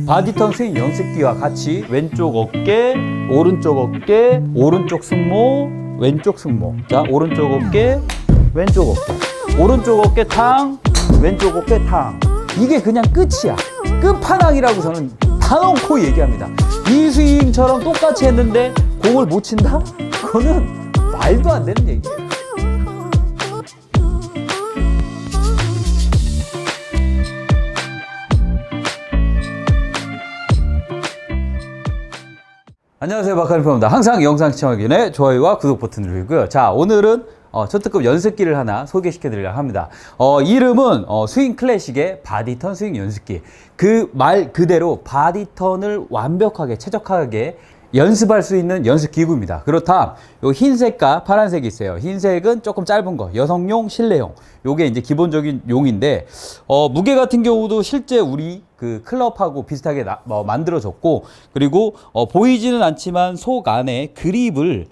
바디턴 스윙 연습기와 같이 왼쪽 어깨, 오른쪽 승모, 왼쪽 승모. 자, 오른쪽 어깨, 왼쪽 어깨. 오른쪽 어깨 탕, 왼쪽 어깨 탕. 이게 그냥 끝이야. 끝판왕이라고 저는 단언코 얘기합니다. 이 스윙처럼 똑같이 했는데 공을 못 친다? 그거는 말도 안 되는 얘기예요. 안녕하세요, 박한표입니다. 항상 영상 시청하기 전에 좋아요와 구독 버튼 누르고요. 자, 오늘은 초특급 연습기를 하나 소개시켜 드리려고 합니다. 이름은 스윙 클래식의 바디턴 스윙 연습기. 그 말 그대로 바디턴을 완벽하게 최적화하게 연습할 수 있는 연습 기구입니다. 그렇다면 요 흰색과 파란색이 있어요. 흰색은 조금 짧은 거, 여성용, 실내용. 요게 이제 기본적인 용인데 무게 같은 경우도 실제 우리 그 클럽하고 비슷하게 만들어졌고, 그리고 보이지는 않지만 속 안에 그립을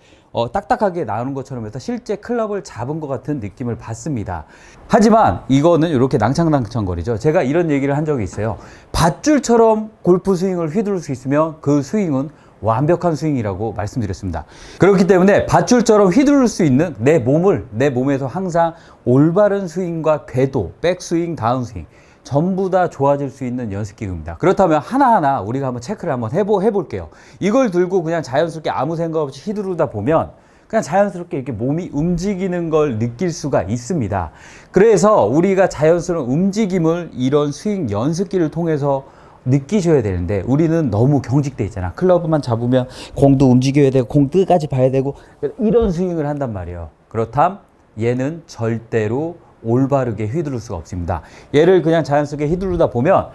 딱딱하게 나오는 것처럼 해서 실제 클럽을 잡은 것 같은 느낌을 받습니다. 하지만 이거는 이렇게 낭창낭창거리죠. 제가 이런 얘기를 한 적이 있어요. 밧줄처럼 골프 스윙을 휘두를 수 있으면 그 스윙은 완벽한 스윙이라고 말씀드렸습니다. 그렇기 때문에 밧줄처럼 휘두를 수 있는 내 몸에서 항상 올바른 스윙과 궤도, 백스윙, 다운스윙 전부 다 좋아질 수 있는 연습기구입니다. 그렇다면 하나하나 우리가 한번 체크를 한번 해볼게요. 이걸 들고 그냥 자연스럽게 아무 생각 없이 휘두르다 보면 그냥 자연스럽게 이렇게 몸이 움직이는 걸 느낄 수가 있습니다. 그래서 우리가 자연스러운 움직임을 이런 스윙 연습기를 통해서 느끼셔야 되는데, 우리는 너무 경직돼 있잖아. 클럽만 잡으면 공도 움직여야 되고 공 끝까지 봐야 되고 이런 스윙을 한단 말이에요. 그렇다면 얘는 절대로 올바르게 휘두를 수가 없습니다. 얘를 그냥 자연스럽게 휘두르다 보면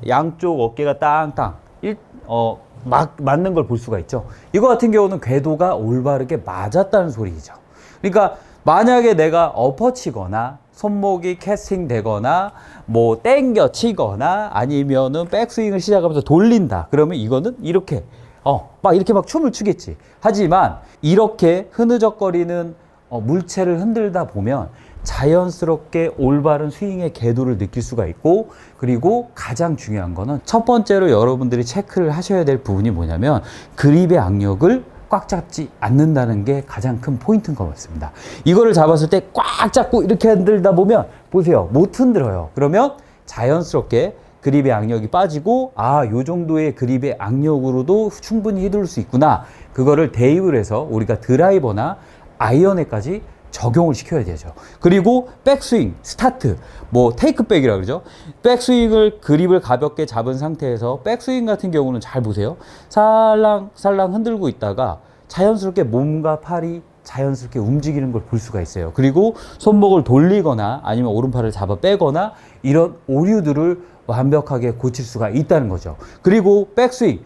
양쪽 어깨가 땅땅 맞는 걸 볼 수가 있죠. 이거 같은 경우는 궤도가 올바르게 맞았다는 소리죠. 그러니까 만약에 내가 엎어치거나 손목이 캐스팅 되거나 뭐 땡겨 치거나 아니면은 백스윙을 시작하면서 돌린다. 그러면 이거는 이렇게 막 춤을 추겠지. 하지만 이렇게 흐느적거리는 물체를 흔들다 보면 자연스럽게 올바른 스윙의 궤도를 느낄 수가 있고, 그리고 가장 중요한 거는 첫 번째로 여러분들이 체크를 하셔야 될 부분이 뭐냐면 그립의 악력을 꽉 잡지 않는다는 게 가장 큰 포인트인 것 같습니다. 이거를 잡았을 때 꽉 잡고 이렇게 흔들다 보면 보세요, 못 흔들어요. 그러면 자연스럽게 그립의 악력이 빠지고 요 정도의 그립의 악력으로도 충분히 휘두를 수 있구나. 그거를 대입을 해서 우리가 드라이버나 아이언에까지 적용을 시켜야 되죠. 그리고 백스윙, 스타트, 테이크백이라고 그러죠. 백스윙을 그립을 가볍게 잡은 상태에서 백스윙 같은 경우는 잘 보세요. 살랑살랑 흔들고 있다가 자연스럽게 몸과 팔이 자연스럽게 움직이는 걸 볼 수가 있어요. 그리고 손목을 돌리거나 아니면 오른팔을 잡아 빼거나 이런 오류들을 완벽하게 고칠 수가 있다는 거죠. 그리고 백스윙,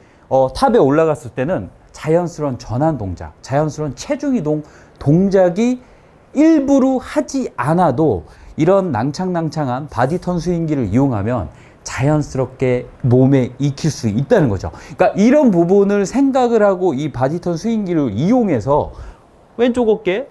탑에 올라갔을 때는 자연스러운 전환 동작, 자연스러운 체중 이동 동작이 일부러 하지 않아도 이런 낭창낭창한 바디턴 스윙기를 이용하면 자연스럽게 몸에 익힐 수 있다는 거죠. 그러니까 이런 부분을 생각을 하고 이 바디턴 스윙기를 이용해서 왼쪽 어깨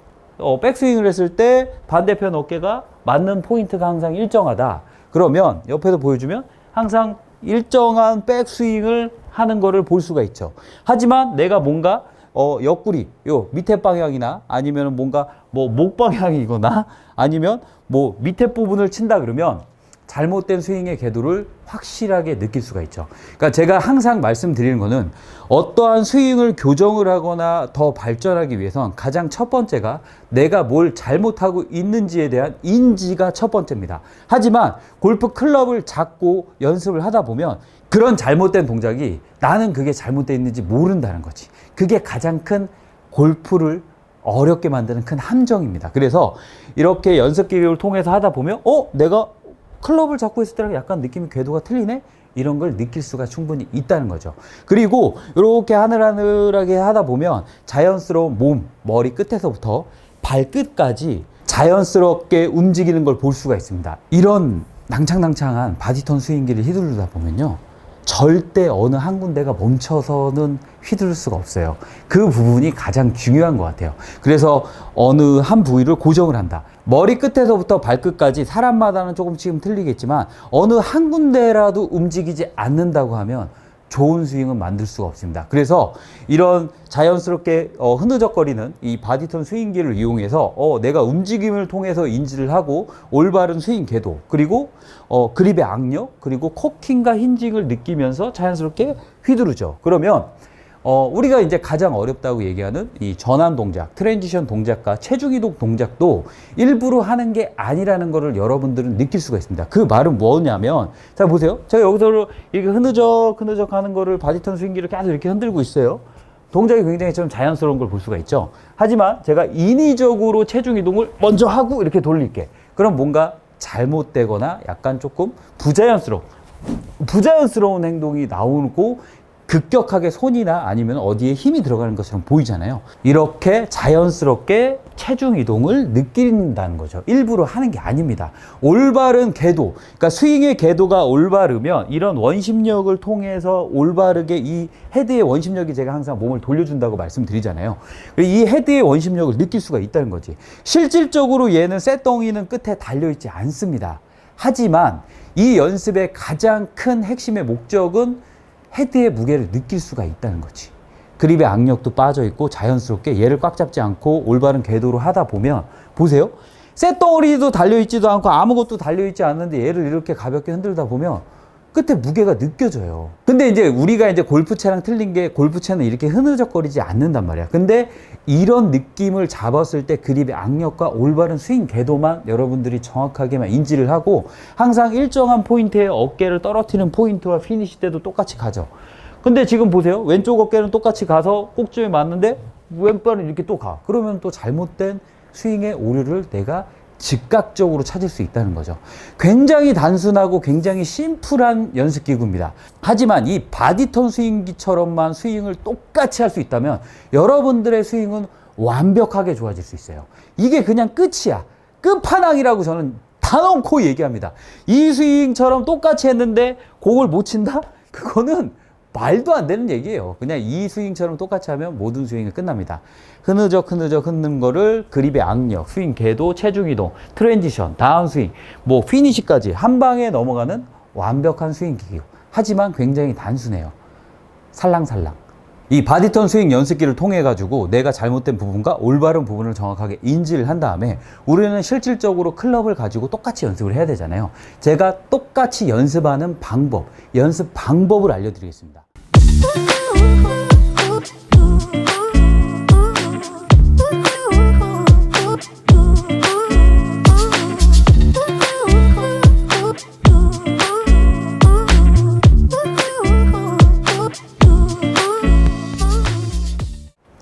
백스윙을 했을 때 반대편 어깨가 맞는 포인트가 항상 일정하다. 그러면 옆에서 보여주면 항상 일정한 백스윙을 하는 거를 볼 수가 있죠. 하지만 내가 뭔가 옆구리, 요 밑에 방향이나 아니면 뭔가 목 방향이거나 아니면 밑에 부분을 친다 그러면 잘못된 스윙의 궤도를 확실하게 느낄 수가 있죠. 그러니까 제가 항상 말씀드리는 거는 어떠한 스윙을 교정을 하거나 더 발전하기 위해선 가장 첫 번째가 내가 뭘 잘못하고 있는지에 대한 인지가 첫 번째입니다. 하지만 골프 클럽을 잡고 연습을 하다 보면 그런 잘못된 동작이 나는 그게 잘못되어 있는지 모른다는 거지. 그게 가장 큰 골프를 어렵게 만드는 큰 함정입니다. 그래서 이렇게 연습 기획을 통해서 하다 보면 내가 클럽을 잡고 있을 때랑 약간 느낌이 궤도가 틀리네? 이런 걸 느낄 수가 충분히 있다는 거죠. 그리고 이렇게 하늘하늘하게 하다 보면 자연스러운 머리 끝에서부터 발끝까지 자연스럽게 움직이는 걸 볼 수가 있습니다. 이런 낭창낭창한 바디턴 스윙기를 휘두르다 보면요, 절대 어느 한 군데가 멈춰서는 휘두를 수가 없어요. 그 부분이 가장 중요한 것 같아요. 그래서 어느 한 부위를 고정을 한다. 머리 끝에서부터 발끝까지 사람마다는 조금씩은 틀리겠지만 어느 한 군데라도 움직이지 않는다고 하면 좋은 스윙은 만들 수가 없습니다. 그래서 이런 자연스럽게 흐느적거리는 이 바디턴 스윙기를 이용해서 내가 움직임을 통해서 인지를 하고 올바른 스윙 궤도, 그리고 그립의 악력, 그리고 코킹과 힌징을 느끼면서 자연스럽게 휘두르죠. 그러면 우리가 이제 가장 어렵다고 얘기하는 이 전환 동작, 트랜지션 동작과 체중 이동 동작도 일부러 하는 게 아니라는 거를 여러분들은 느낄 수가 있습니다. 그 말은 뭐냐면, 자, 보세요. 제가 여기서 이렇게 흐느적 하는 거를 바디턴 스윙기를 계속 이렇게 흔들고 있어요. 동작이 굉장히 좀 자연스러운 걸 볼 수가 있죠. 하지만 제가 인위적으로 체중 이동을 먼저 하고 이렇게 돌릴게. 그럼 뭔가 잘못되거나 약간 조금 부자연스러운 행동이 나오고 급격하게 손이나 아니면 어디에 힘이 들어가는 것처럼 보이잖아요. 이렇게 자연스럽게 체중 이동을 느낀다는 거죠. 일부러 하는 게 아닙니다. 올바른 궤도, 그러니까 스윙의 궤도가 올바르면 이런 원심력을 통해서 올바르게 이 헤드의 원심력이, 제가 항상 몸을 돌려준다고 말씀드리잖아요. 이 헤드의 원심력을 느낄 수가 있다는 거지. 실질적으로 얘는 쇳덩이는 끝에 달려있지 않습니다. 하지만 이 연습의 가장 큰 핵심의 목적은 헤드의 무게를 느낄 수가 있다는 거지. 그립의 악력도 빠져 있고 자연스럽게 얘를 꽉 잡지 않고 올바른 궤도로 하다 보면, 보세요. 쇳덩어리도 달려있지도 않고 아무것도 달려있지 않는데 얘를 이렇게 가볍게 흔들다 보면 끝에 무게가 느껴져요. 근데 이제 우리가 이제 골프채랑 틀린 게, 골프채는 이렇게 흐느적거리지 않는단 말이야. 근데 이런 느낌을 잡았을 때 그립의 악력과 올바른 스윙 궤도만 여러분들이 정확하게만 인지를 하고, 항상 일정한 포인트에 어깨를 떨어뜨리는 포인트와 피니시 때도 똑같이 가죠. 근데 지금 보세요. 왼쪽 어깨는 똑같이 가서 꼭지에 맞는데 왼발은 이렇게 또 가. 그러면 또 잘못된 스윙의 오류를 내가 즉각적으로 찾을 수 있다는 거죠. 굉장히 단순하고 굉장히 심플한 연습 기구입니다. 하지만 이 바디턴 스윙기처럼만 스윙을 똑같이 할 수 있다면 여러분들의 스윙은 완벽하게 좋아질 수 있어요. 이게 그냥 끝이야. 끝판왕이라고 저는 단언코 얘기합니다. 이 스윙처럼 똑같이 했는데 공을 못 친다? 그거는 말도 안 되는 얘기예요. 그냥 이 스윙처럼 똑같이 하면 모든 스윙이 끝납니다. 흐느적 흔는 거를 그립의 악력, 스윙 궤도, 체중 이동, 트랜지션, 다운스윙, 뭐 피니시까지 한 방에 넘어가는 완벽한 스윙 기구. 하지만 굉장히 단순해요. 살랑살랑. 이 바디턴 스윙 연습기를 통해 가지고 내가 잘못된 부분과 올바른 부분을 정확하게 인지를 한 다음에 우리는 실질적으로 클럽을 가지고 똑같이 연습을 해야 되잖아요. 제가 똑같이 연습하는 방법, 연습 방법을 알려드리겠습니다.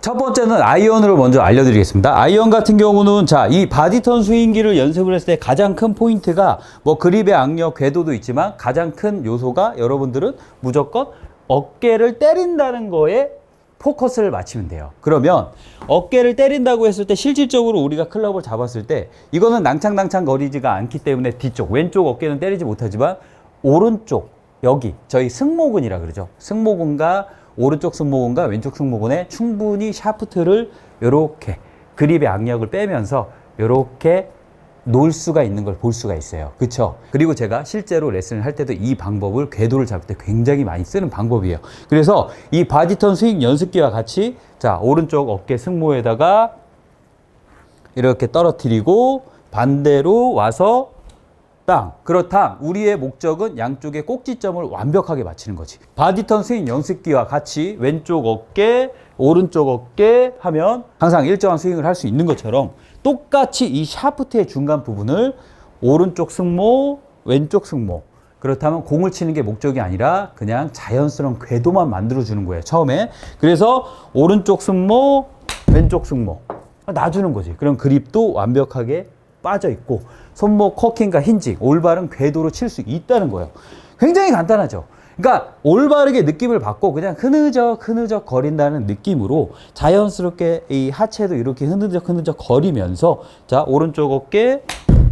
첫 번째는 아이언으로 먼저 알려드리겠습니다. 아이언 같은 경우는, 자, 이 바디턴 스윙기를 연습을 했을 때 가장 큰 포인트가 뭐 그립의 악력, 궤도도 있지만 가장 큰 요소가 여러분들은 무조건 어깨를 때린다는 거에 포커스를 맞추면 돼요. 그러면 어깨를 때린다고 했을 때 실질적으로 우리가 클럽을 잡았을 때 이거는 낭창낭창 거리지가 않기 때문에 뒤쪽, 왼쪽 어깨는 때리지 못하지만 오른쪽, 여기 저희 승모근이라 그러죠. 승모근과 오른쪽 승모근과 왼쪽 승모근에 충분히 샤프트를 이렇게 그립의 악력을 빼면서 이렇게 놓을 수가 있는 걸 볼 수가 있어요. 그쵸? 그리고 제가 실제로 레슨을 할 때도 이 방법을 궤도를 잡을 때 굉장히 많이 쓰는 방법이에요. 그래서 이 바디턴 스윙 연습기와 같이, 자, 오른쪽 어깨 승모에다가 이렇게 떨어뜨리고 반대로 와서 땅. 그렇다. 우리의 목적은 양쪽의 꼭지점을 완벽하게 맞추는 거지. 바디턴 스윙 연습기와 같이 왼쪽 어깨, 오른쪽 어깨 하면 항상 일정한 스윙을 할 수 있는 것처럼 똑같이 이 샤프트의 중간 부분을 오른쪽 승모, 왼쪽 승모. 그렇다면 공을 치는 게 목적이 아니라 그냥 자연스러운 궤도만 만들어주는 거예요, 처음에. 그래서 오른쪽 승모, 왼쪽 승모. 놔주는 거지. 그럼 그립도 완벽하게 빠져 있고 손목 코킹과 힌징, 올바른 궤도로 칠 수 있다는 거예요. 굉장히 간단하죠. 그러니까 올바르게 느낌을 받고 그냥 흐느적 거린다는 느낌으로 자연스럽게 이 하체도 이렇게 흐느적 거리면서, 자, 오른쪽 어깨,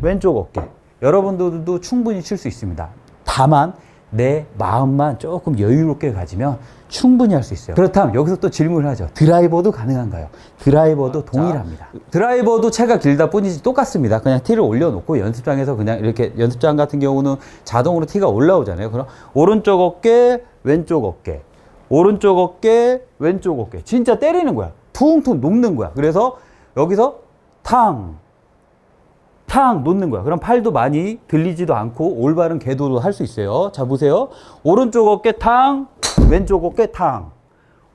왼쪽 어깨. 여러분들도 충분히 칠 수 있습니다. 다만 내 마음만 조금 여유롭게 가지면 충분히 할 수 있어요. 그렇다면 여기서 또 질문을 하죠. 드라이버도 가능한가요? 드라이버도 동일합니다. 드라이버도 채가 길다 뿐이지 똑같습니다. 그냥 티를 올려놓고 연습장에서 그냥 이렇게, 연습장 같은 경우는 자동으로 티가 올라오잖아요. 그럼 오른쪽 어깨, 왼쪽 어깨, 오른쪽 어깨, 왼쪽 어깨. 진짜 때리는 거야. 퉁퉁 녹는 거야. 그래서 여기서 탕 놓는 거야. 그럼 팔도 많이 들리지도 않고 올바른 궤도로 할 수 있어요. 자, 보세요. 오른쪽 어깨 탕, 왼쪽 어깨 탕.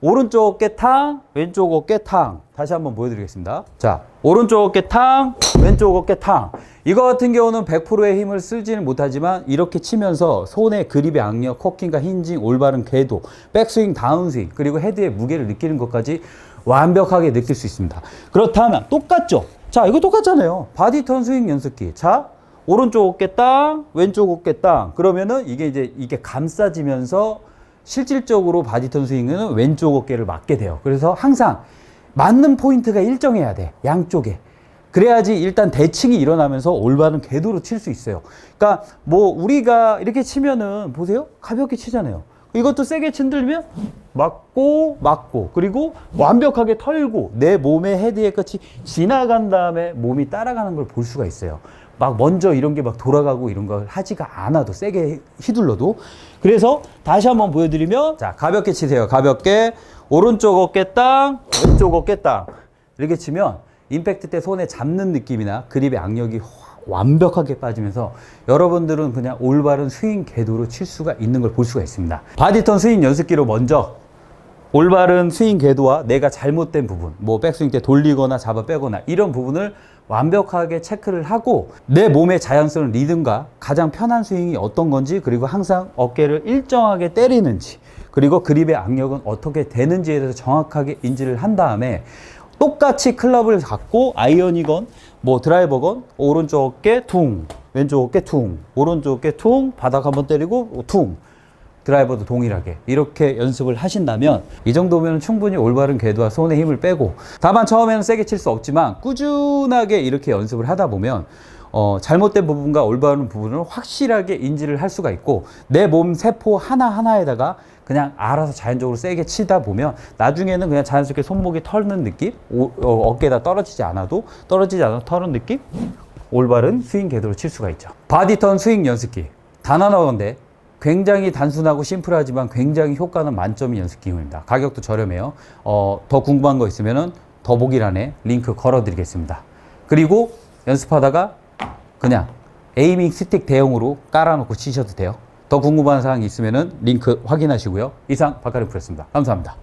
오른쪽 어깨 탕, 왼쪽 어깨 탕. 다시 한번 보여드리겠습니다. 자, 오른쪽 어깨 탕, 왼쪽 어깨 탕. 이거 같은 경우는 100%의 힘을 쓰지는 못하지만 이렇게 치면서 손의 그립의 악력, 코킹과 힌징, 올바른 궤도, 백스윙, 다운스윙, 그리고 헤드의 무게를 느끼는 것까지 완벽하게 느낄 수 있습니다. 그렇다면 똑같죠? 자, 이거 똑같잖아요. 바디턴 스윙 연습기. 자, 오른쪽 어깨 땅, 왼쪽 어깨 땅. 그러면은 이게 감싸지면서 실질적으로 바디턴 스윙은 왼쪽 어깨를 맞게 돼요. 그래서 항상 맞는 포인트가 일정해야 돼. 양쪽에. 그래야지 일단 대칭이 일어나면서 올바른 궤도로 칠 수 있어요. 그러니까 뭐 우리가 이렇게 치면은 보세요. 가볍게 치잖아요. 이것도 세게 친들면 맞고 그리고 완벽하게 털고 내 몸의 헤드의 끝이 지나간 다음에 몸이 따라가는 걸 볼 수가 있어요. 막 먼저 이런 게 막 돌아가고 이런 걸 하지가 않아도 세게 휘둘러도. 그래서 다시 한번 보여드리면, 자, 가볍게 치세요. 가볍게 오른쪽 어깨 땅, 왼쪽 어깨 땅. 이렇게 치면 임팩트 때 손에 잡는 느낌이나 그립의 악력이 완벽하게 빠지면서 여러분들은 그냥 올바른 스윙 궤도로 칠 수가 있는 걸 볼 수가 있습니다. 바디턴 스윙 연습기로 먼저 올바른 스윙 궤도와 내가 잘못된 부분, 뭐 백스윙 때 돌리거나 잡아 빼거나 이런 부분을 완벽하게 체크를 하고 내 몸의 자연스러운 리듬과 가장 편한 스윙이 어떤 건지, 그리고 항상 어깨를 일정하게 때리는지, 그리고 그립의 악력은 어떻게 되는지에 대해서 정확하게 인지를 한 다음에 똑같이 클럽을 갖고 아이언이건 뭐 드라이버건 오른쪽 어깨 퉁, 왼쪽 어깨 퉁, 오른쪽 어깨 퉁, 바닥 한번 때리고 퉁, 드라이버도 동일하게 이렇게 연습을 하신다면 이 정도면 충분히 올바른 궤도와 손에 힘을 빼고, 다만 처음에는 세게 칠 수 없지만 꾸준하게 이렇게 연습을 하다 보면 잘못된 부분과 올바른 부분을 확실하게 인지를 할 수가 있고, 내 몸 세포 하나하나에다가 그냥 알아서 자연적으로 세게 치다 보면 나중에는 그냥 자연스럽게 손목이 털는 느낌, 어깨에다 떨어지지 않아도 털는 느낌, 올바른 스윙 궤도로 칠 수가 있죠. 바디턴 스윙 연습기 단 하나 건데 굉장히 단순하고 심플하지만 굉장히 효과는 만점인 연습기입니다. 가격도 저렴해요. 더 궁금한 거 있으면은 더보기란에 링크 걸어 드리겠습니다. 그리고 연습하다가 그냥 에이밍 스틱 대용으로 깔아놓고 치셔도 돼요. 더 궁금한 사항이 있으면은 링크 확인하시고요. 이상 박가림 프로였습니다. 감사합니다.